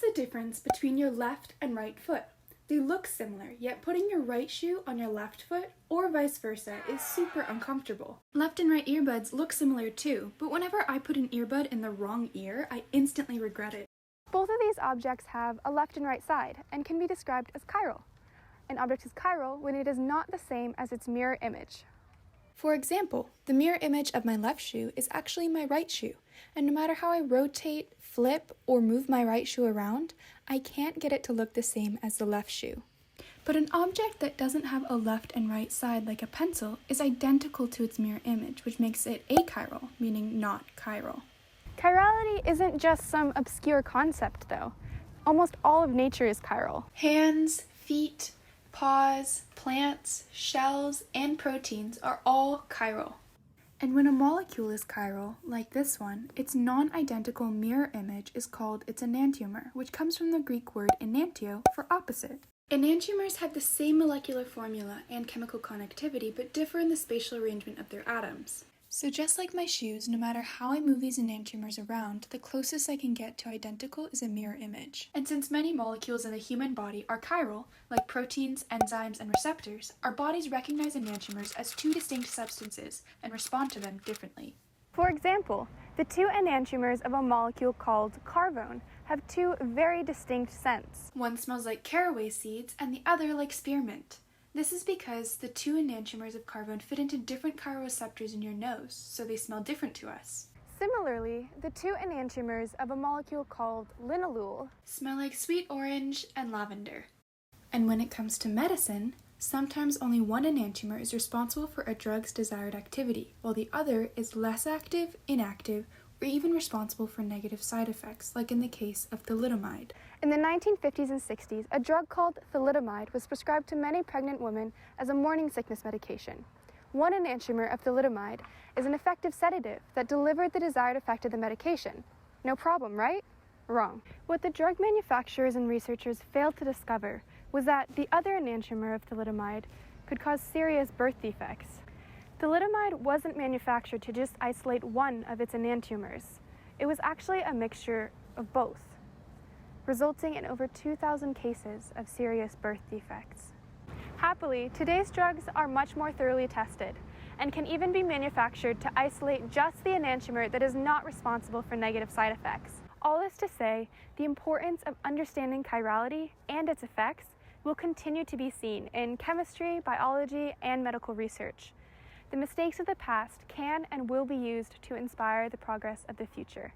the difference between your left and right foot? They look similar, yet putting your right shoe on your left foot, or vice versa, is super uncomfortable. Left and right earbuds look similar too, but whenever I put an earbud in the wrong ear, I instantly regret it. Both of these objects have a left and right side and can be described as chiral. An object is chiral when it is not the same as its mirror image. For example, the mirror image of my left shoe is actually my right shoe, and no matter how I rotate, flip, or move my right shoe around, I can't get it to look the same as the left shoe. But an object that doesn't have a left and right side like a pencil is identical to its mirror image, which makes it achiral, meaning not chiral. Chirality isn't just some obscure concept, though. Almost all of nature is chiral. Hands, feet, paws, plants, shells, and proteins are all chiral. And when a molecule is chiral, like this one, its non-identical mirror image is called its enantiomer, which comes from the Greek word enantio for opposite. Enantiomers have the same molecular formula and chemical connectivity, but differ in the spatial arrangement of their atoms. So just like my shoes, no matter how I move these enantiomers around, the closest I can get to identical is a mirror image. And since many molecules in the human body are chiral, like proteins, enzymes, and receptors, our bodies recognize enantiomers as two distinct substances and respond to them differently. For example, the two enantiomers of a molecule called carvone have two very distinct scents. One smells like caraway seeds and the other like spearmint. This is because the two enantiomers of carvone fit into different chiroreceptors in your nose, so they smell different to us. Similarly, the two enantiomers of a molecule called linalool smell like sweet orange and lavender. And when it comes to medicine, sometimes only one enantiomer is responsible for a drug's desired activity, while the other is less active, inactive, or even responsible for negative side effects, like in the case of thalidomide. In the 1950s and 60s, a drug called thalidomide was prescribed to many pregnant women as a morning sickness medication. One enantiomer of thalidomide is an effective sedative that delivered the desired effect of the medication. No problem, right? Wrong. What the drug manufacturers and researchers failed to discover was that the other enantiomer of thalidomide could cause serious birth defects. Thalidomide wasn't manufactured to just isolate one of its enantiomers. It was actually a mixture of both, resulting in over 2,000 cases of serious birth defects. Happily, today's drugs are much more thoroughly tested and can even be manufactured to isolate just the enantiomer that is not responsible for negative side effects. All this to say, the importance of understanding chirality and its effects will continue to be seen in chemistry, biology, and medical research. The mistakes of the past can and will be used to inspire the progress of the future.